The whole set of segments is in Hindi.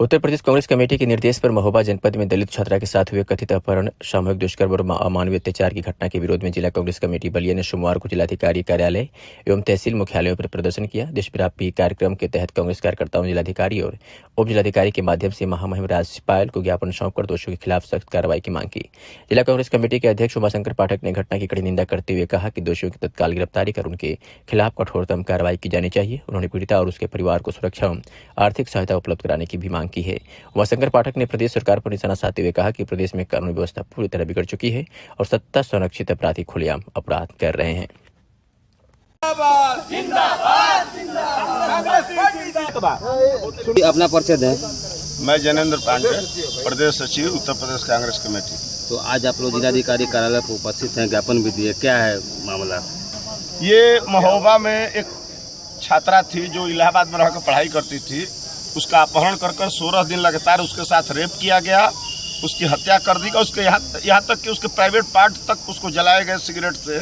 उत्तर प्रदेश कांग्रेस कमेटी के निर्देश पर महोबा जनपद में दलित छात्रा के साथ हुए कथित अपहरण, सामूहिक दुष्कर्म और अमानवीय अत्याचार की घटना के विरोध में जिला कांग्रेस कमेटी बलिया ने सोमवार को जिलाधिकारी कार्यालय एवं तहसील मुख्यालयों पर प्रदर्शन किया। देशव्यापी कार्यक्रम के तहत कांग्रेस कार्यकर्ताओं ने जिलाधिकारी और उप जिलाधिकारी के माध्यम से महामहिम राज्यपाल को ज्ञापन सौंपकर दोषियों के खिलाफ सख्त कार्रवाई की मांग की। जिला कांग्रेस कमेटी के अध्यक्ष उमाशंकर पाठक ने घटना की कड़ी निंदा करते हुए कहा कि दोषियों की तत्काल गिरफ्तारी कर उनके खिलाफ कठोरतम कार्रवाई की जानी चाहिए। उन्होंने पीड़िता और उसके परिवार को सुरक्षा एवं आर्थिक सहायता उपलब्ध कराने की भी मांग की है। उमाशंकर पाठक ने प्रदेश सरकार पर निशाना साधते हुए कहा कि प्रदेश में कानून व्यवस्था पूरी तरह बिगड़ चुकी है और सत्ता संरक्षित अपराधी खुलेआम अपराध कर रहे हैं। अपना परिचय दें। मैं जनेंद्र पांडे, प्रदेश सचिव उत्तर प्रदेश कांग्रेस कमेटी। तो आज आप लोग जिलाधिकारी कार्यालय पर उपस्थित हैं, ज्ञापन भी दिए, क्या है मामला? ये महोबा में एक छात्रा थी जो इलाहाबाद में रहकर पढ़ाई करती थी। उसका अपहरण कर 16 दिन लगातार उसके साथ रेप किया गया, उसकी हत्या कर दी गई। उसके यहाँ तक कि उसके प्राइवेट पार्ट तक उसको जलाए गए सिगरेट से।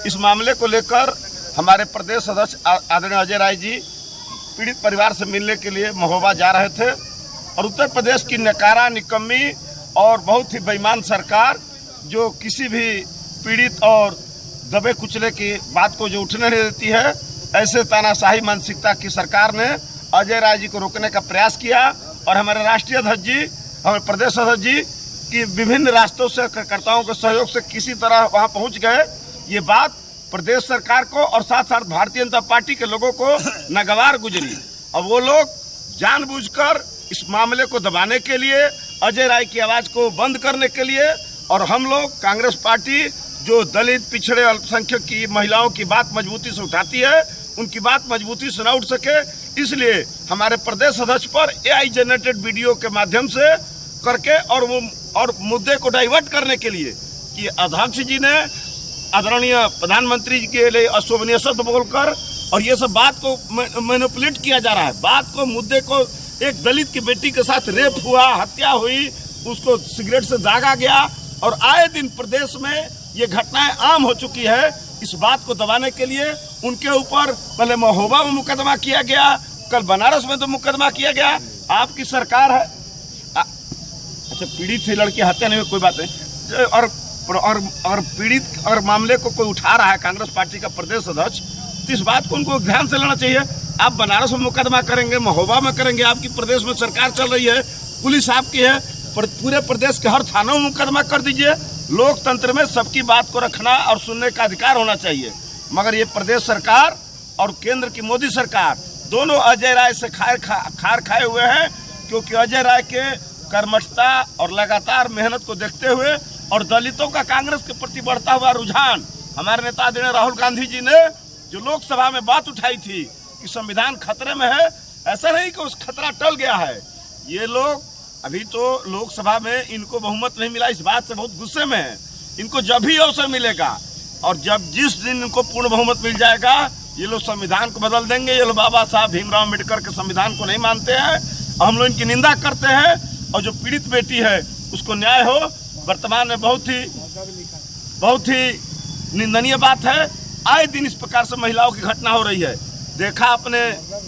इस मामले को लेकर हमारे प्रदेश अध्यक्ष आदरणीय अजय राय जी पीड़ित परिवार से मिलने के लिए महोबा जा रहे थे और उत्तर प्रदेश की नकारा, निकम्मी और बहुत ही बेईमान सरकार जो किसी भी पीड़ित और दबे कुचले की बात को जो उठने नहीं देती है, ऐसे तानाशाही मानसिकता की सरकार ने अजय राय जी को रोकने का प्रयास किया और हमारे राष्ट्रीय अध्यक्ष जी, हमारे प्रदेश अध्यक्ष जी की विभिन्न रास्तों से कार्यकर्ताओं के सहयोग से किसी तरह वहां पहुंच गए। ये बात प्रदेश सरकार को और साथ साथ भारतीय जनता पार्टी के लोगों को नागवार गुजरी और वो लोग जानबूझकर इस मामले को दबाने के लिए, अजय राय की आवाज को बंद करने के लिए, और हम लोग कांग्रेस पार्टी जो दलित, पिछड़े, अल्पसंख्यक की महिलाओं की बात मजबूती से उठाती है, उनकी बात मजबूती से न उठ सके, इसलिए हमारे प्रदेश अध्यक्ष पर AI जनरेटेड वीडियो के माध्यम से करके और मुद्दे को डाइवर्ट करने के लिए कि अध्यक्ष जी ने आदरणीय प्रधानमंत्री जी के लिए अशोभनीय शब्द बोलकर और ये सब बात को मैनिपुलेट किया जा रहा है। बात को, मुद्दे को, एक दलित की बेटी के साथ रेप हुआ, हत्या हुई, उसको सिगरेट से दागा गया और आए दिन प्रदेश में ये घटनाएं आम हो चुकी है। इस बात को दबाने के लिए उनके ऊपर पहले महोबा में मुकदमा किया गया, कल बनारस में तो मुकदमा किया गया। आपकी सरकार है, अच्छा पीड़ित थी लड़की, हत्या नहीं हुई, कोई बात नहीं, और पीड़ित और मामले को कोई उठा रहा है कांग्रेस पार्टी का प्रदेश अध्यक्ष, तो इस बात को उनको ध्यान से लेना चाहिए। आप बनारस में मुकदमा करेंगे, महोबा में करेंगे, आपकी प्रदेश में सरकार चल रही है, पुलिस आपकी है, पूरे प्रदेश के हर थानों में मुकदमा कर दीजिए। लोकतंत्र में सबकी बात को रखना और सुनने का अधिकार होना चाहिए, मगर ये प्रदेश सरकार और केंद्र की मोदी सरकार दोनों अजय राय से खार खाए हुए हैं, क्योंकि अजय राय के कर्मठता और लगातार मेहनत को देखते हुए और दलितों का कांग्रेस के प्रति बढ़ता हुआ रुझान, हमारे नेता आदरणीय राहुल गांधी जी ने जो लोकसभा में बात उठाई थी कि संविधान खतरे में है, ऐसा नहीं कि उस खतरा टल गया है। ये लोग अभी तो लोकसभा में इनको बहुमत नहीं मिला, इस बात से बहुत गुस्से में है। इनको जब भी अवसर मिलेगा और जिस दिन इनको पूर्ण बहुमत मिल जाएगा, ये लोग संविधान को बदल देंगे। ये लोग बाबा साहब भीमराव अम्बेडकर के संविधान को नहीं मानते हैं और हम लोग इनकी निंदा करते हैं। और जो पीड़ित बेटी है उसको न्याय हो। वर्तमान में बहुत ही निंदनीय बात है, आए दिन इस प्रकार से महिलाओं की घटना हो रही है। देखा आपने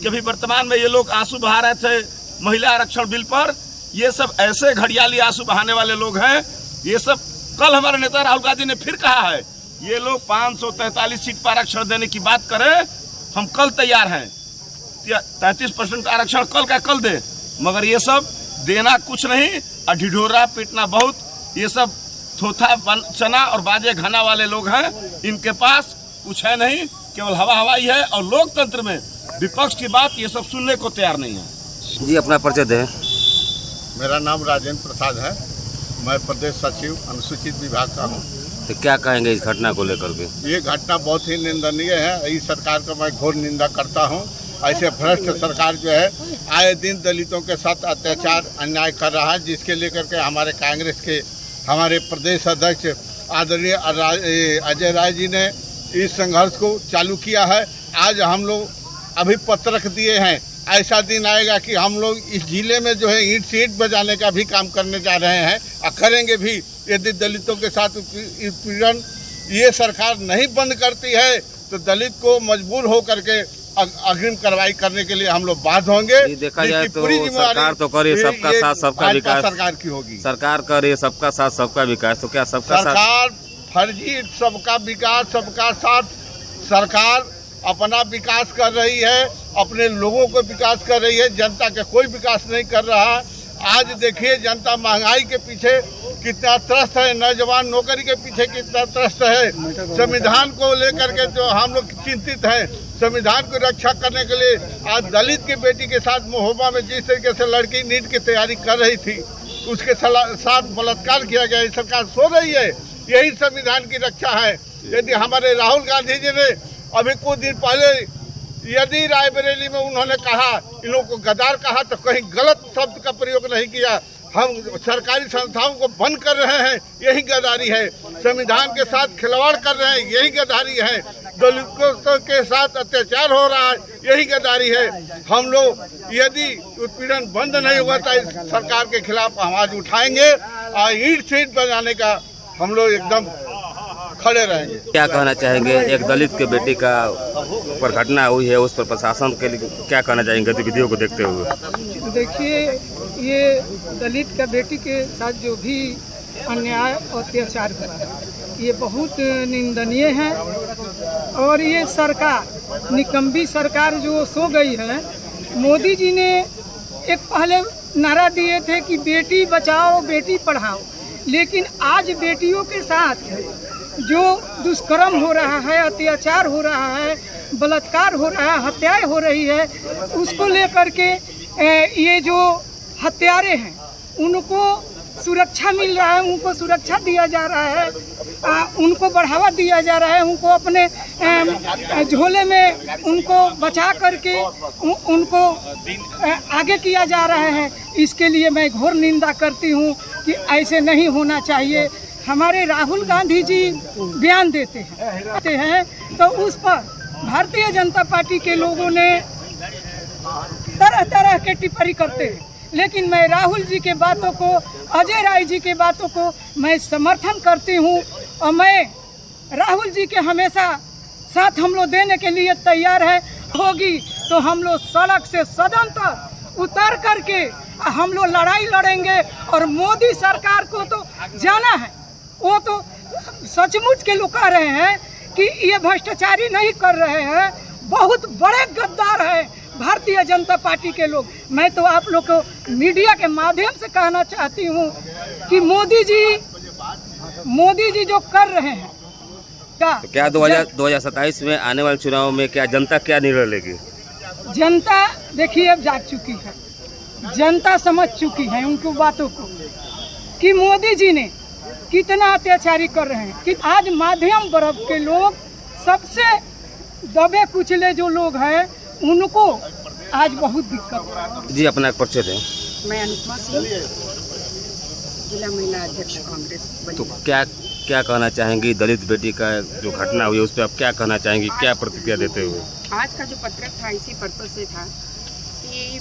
कि भी वर्तमान में ये लोग आंसू बहा रहे थे महिला आरक्षण बिल पर। ये सब ऐसे घड़ियाली आंसू बहाने वाले लोग हैं। ये सब कल हमारे नेता राहुल गांधी ने फिर कहा है, ये लोग 543 सीट पर आरक्षण देने की बात करें, हम कल तैयार हैं, 33% आरक्षण कल का कल दे, मगर ये सब देना कुछ नहीं और ढिढोरा पीटना बहुत। ये सब थोथा चना और बाजे घना वाले लोग हैं, इनके पास कुछ है नहीं, केवल हवाई है और लोकतंत्र में विपक्ष की बात ये सब सुनने को तैयार नहीं है। जी अपना परिचय दें। मेरा नाम राजेंद्र प्रसाद है, मैं प्रदेश सचिव अनुसूचित विभाग का हूँ। तो क्या कहेंगे इस घटना को लेकर के? ये घटना बहुत ही निंदनीय है। इस सरकार का मैं घोर निंदा करता हूँ। ऐसे भ्रष्ट सरकार जो है आए दिन दलितों के साथ अत्याचार, अन्याय कर रहा है, जिसके लेकर के हमारे कांग्रेस के हमारे प्रदेश अध्यक्ष आदरणीय अजय राय जी ने इस संघर्ष को चालू किया है। आज हम लोग अभी पत्र रख दिए हैं, ऐसा दिन आएगा कि हम लोग इस जिले में जो है ईंट सीट बजाने का भी काम करने जा रहे हैं और करेंगे भी, यदि दलितों के साथ उत्पीड़न ये सरकार नहीं बंद करती है तो दलित को मजबूर हो करके अग्रिम कार्रवाई करने के लिए हम लोग बाध्य होंगे। देखा जाए इसकी तो पूरी जिम्मेदारी सरकार तो करे सबका साथ सबका विकास, सरकार की होगी। सरकार करे सबका साथ सबका विकास, तो क्या सबका साथ? सरकार फर्जी सबका विकास सबका साथ, सरकार अपना विकास कर रही है, अपने लोगों को विकास कर रही है, जनता का कोई विकास नहीं कर रहा। आज देखिए जनता महंगाई के पीछे कितना त्रस्त है, नौजवान नौकरी के पीछे कितना त्रस्त है। संविधान को लेकर के जो हम लोग चिंतित हैं, संविधान की रक्षा करने के लिए आज दलित की बेटी के साथ महोबा में जिस तरीके से लड़की नीट की तैयारी कर रही थी, उसके साथ बलात्कार किया गया। ये सरकार सो रही है, यही संविधान की रक्षा है। यदि हमारे राहुल गांधी जी ने अभी कुछ दिन पहले यदि रायबरेली में उन्होंने कहा, इन लोगों को गद्दार कहा, तो कहीं गलत शब्द का प्रयोग नहीं किया। हम सरकारी संस्थाओं को बंद कर रहे हैं, यही गद्दारी है। संविधान के साथ खिलवाड़ कर रहे हैं, यही गद्दारी है। दलितों के साथ अत्याचार हो रहा है, यही गद्दारी है। हम लोग यदि उत्पीड़न बंद नहीं हुआ तो इस सरकार के खिलाफ आवाज उठाएंगे और ईंट सीट बनाने का हम लोग एकदम खड़े रहेंगे। क्या कहना चाहेंगे, एक दलित के बेटी का पर घटना हुई है, उस पर प्रशासन के लिए क्या कहना चाहेंगे गतिविधियों को देखते हुए? देखिए, ये दलित का बेटी के साथ जो भी अन्याय और अत्याचार हुआ है, ये बहुत निंदनीय है। और ये सरकार, निकम्बी सरकार जो सो गई है। मोदी जी ने एक पहले नारा दिए थे कि बेटी बचाओ बेटी पढ़ाओ, लेकिन आज बेटियों के साथ जो दुष्कर्म हो रहा है, अत्याचार हो रहा है, बलात्कार हो रहा है, हत्याएं हो रही है, उसको लेकर के ये जो हत्यारे हैं उनको सुरक्षा मिल रहा है, उनको सुरक्षा दिया जा रहा है, उनको बढ़ावा दिया जा रहा है, उनको अपने झोले में उनको बचा करके उनको आगे किया जा रहा है। इसके लिए मैं घोर निंदा करती हूँ कि ऐसे नहीं होना चाहिए। हमारे राहुल गांधी जी बयान देते हैं तो उस पर भारतीय जनता पार्टी के लोगों ने तरह तरह के टिप्पणी करते हैं, लेकिन मैं राहुल जी के बातों को, अजय राय जी के बातों को मैं समर्थन करती हूं और मैं राहुल जी के हमेशा साथ हम लोग देने के लिए तैयार है। होगी तो हम लोग सड़क से सदन तक उतर करके हम लोग लड़ाई लड़ेंगे। और मोदी सरकार को तो जाना है, वो तो सचमुच के लोग कह रहे हैं कि ये भ्रष्टाचारी नहीं कर रहे हैं, बहुत बड़े गद्दार हैं भारतीय जनता पार्टी के लोग। मैं तो आप लोग को मीडिया के माध्यम से कहना चाहती हूँ कि मोदी जी जो कर रहे हैं तो क्या 2027 में आने वाले चुनाव में क्या जनता क्या निर्णय लेगी? जनता देखिए अब जाग चुकी है, जनता समझ चुकी है उनकी बातों को कि मोदी जी ने कितना अत्याचारी कर रहे हैं। कि आज मध्यम वर्ग के लोग, सबसे दबे कुचले जो लोग हैं, उनको आज बहुत दिक्कत है। जी, अपना परिचय दें। मैं अनुपमा सिंह, जिला महिला अध्यक्ष कांग्रेस। तो क्या कहना चाहेंगी दलित बेटी का जो घटना हुई उस पर आप क्या कहना चाहेंगी, क्या प्रतिक्रिया देते हुए? आज का जो पत्रक था इसी पर्पज से था कि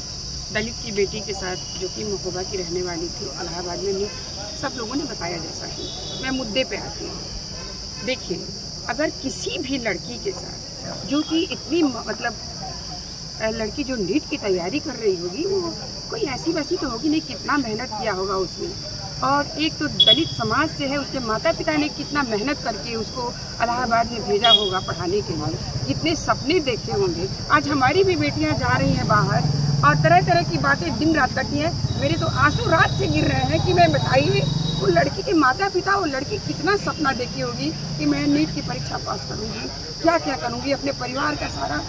दलित की बेटी के साथ, जो कि महोबा की रहने वाली थी, इलाहाबाद में, सब लोगों ने बताया जैसा कि मैं मुद्दे पे आती हूँ। देखिए, अगर किसी भी लड़की के साथ, जो कि इतनी मतलब लड़की जो नीट की तैयारी कर रही होगी, वो कोई ऐसी वैसी तो होगी नहीं, कितना मेहनत किया होगा उसने। और एक तो दलित समाज से है, उसके माता पिता ने कितना मेहनत करके उसको इलाहाबाद में भेजा होगा पढ़ाने के लिए, कितने सपने देखे होंगे। आज हमारी भी बेटियां जा रही हैं बाहर और तरह तरह की बातें दिन रात करती हैं। मेरे तो आंसू रात से गिर रहे हैं कि मैं बताइए वो लड़की के माता पिता, वो लड़की कितना सपना देखी होगी कि मैं नीट की परीक्षा पास करूँगी, क्या क्या करूँगी, अपने परिवार का सारा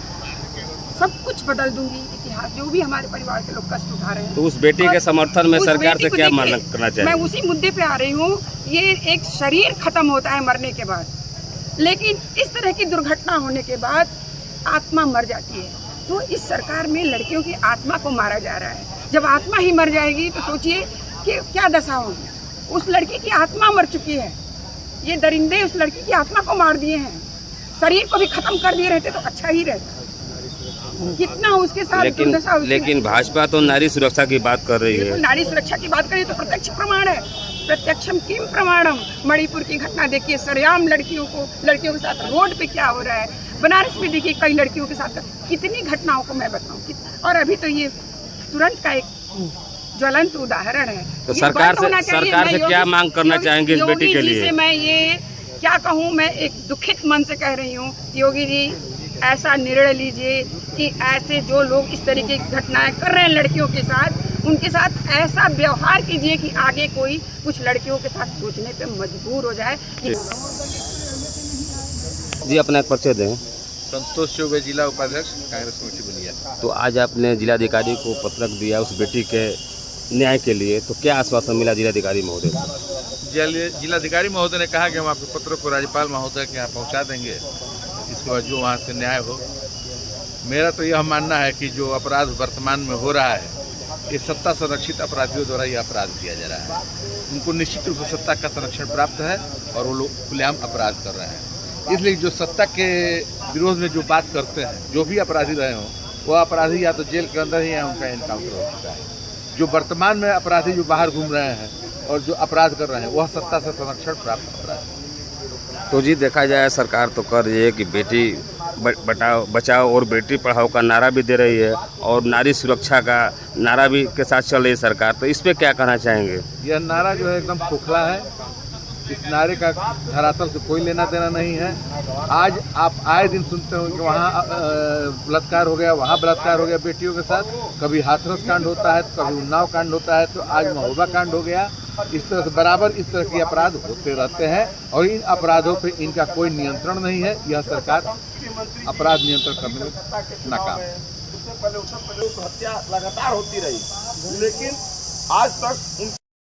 सब कुछ बदल दूंगी, इतिहास जो भी हमारे परिवार के लोग कष्ट उठा रहे हैं। तो उस बेटी के समर्थन में सरकार से क्या मांग करना चाहिए? मैं उसी मुद्दे पे आ रही हूँ। ये एक शरीर खत्म होता है मरने के बाद, लेकिन इस तरह की दुर्घटना होने के बाद आत्मा मर जाती है। तो इस सरकार में लड़कियों की आत्मा को मारा जा रहा है। जब आत्मा ही मर जाएगी तो सोचिए कि क्या दशा होगी। उस लड़की की आत्मा मर चुकी है, ये दरिंदे उस लड़की की आत्मा को मार दिए हैं। शरीर को भी खत्म कर दिए रहते तो अच्छा ही रहता। कितना उसके साथ लेकिन भाजपा तो नारी सुरक्षा की बात कर रही है। नारी सुरक्षा की बात करें तो प्रत्यक्ष प्रमाण है, प्रत्यक्षम किम प्रमाणम। मणिपुर की घटना देखिए, सरेआम लड़कियों के साथ रोड पे क्या हो रहा है। बनारस में देखिए कई लड़कियों के साथ कितनी घटनाओं को मैं बताऊं और अभी तो ये तुरंत का एक ज्वलंत उदाहरण है। तो ये सरकार बंद होना चाहिए। सरकार से मैं क्या मांग करना चाहेंगे इस बेटी के योगी जी लिए? से मैं ये क्या कहूँ, मैं एक दुखित मन से कह रही हूँ, योगी जी ऐसा निर्णय लीजिए कि ऐसे जो लोग इस तरीके की घटनाएं कर रहे हैं लड़कियों के साथ, उनके साथ ऐसा व्यवहार कीजिए कि आगे कोई कुछ लड़कियों के साथ सोचने पे मजबूर हो जाए। जी अपना एक परिचय दें। संतोष चौबे, जिला उपाध्यक्ष, कांग्रेस कमेटी बलिया। तो आज आपने जिलाधिकारी को पत्रक दिया उस बेटी के न्याय के लिए, तो क्या आश्वासन मिला जिलाधिकारी महोदय से? जिलाधिकारी महोदय ने कहा कि हम आपके पत्र को राज्यपाल महोदय के यहाँ पहुँचा देंगे, इसके बाद जो वहाँ से न्याय हो। मेरा तो यह मानना है कि जो अपराध वर्तमान में हो रहा है, ये सत्ता संरक्षित अपराधियों द्वारा ये अपराध किया जा रहा है। उनको निश्चित रूप से सत्ता का संरक्षण प्राप्त है और वो लोग खुलेआम अपराध कर रहे हैं। इसलिए जो सत्ता के विरोध में जो बात करते हैं, जो भी अपराधी रहे हों, वो अपराधी या तो जेल के अंदर ही या उनका एनकाउंटर हो चुका है। जो वर्तमान में अपराधी जो बाहर घूम रहे हैं और जो अपराध कर रहे हैं, वह सत्ता से संरक्षण प्राप्त अपराध। तो जी देखा जाए सरकार तो कर रही है कि बेटी बचाओ और बेटी पढ़ाओ का नारा भी दे रही है और नारी सुरक्षा का नारा भी के साथ चल रही है सरकार, तो इस पे क्या कहना चाहेंगे? यह नारा जो है एकदम खोखला है। इस नारे का धरातल से कोई लेना देना नहीं है। आज आप आए दिन सुनते हो कि वहाँ बलात्कार हो गया, वहाँ बलात्कार हो गया बेटियों के साथ, कभी हाथरस कांड होता है तो कभी उन्नाव कांड होता है, तो आज महोबा कांड हो गया। इस तरह से बराबर इस तरह के अपराध होते रहते हैं और इन अपराधों पे इनका कोई नियंत्रण नहीं है। यह सरकार अपराध नियंत्रण करने में नाकाम है। हत्या लगातार होती रही, लेकिन आज तक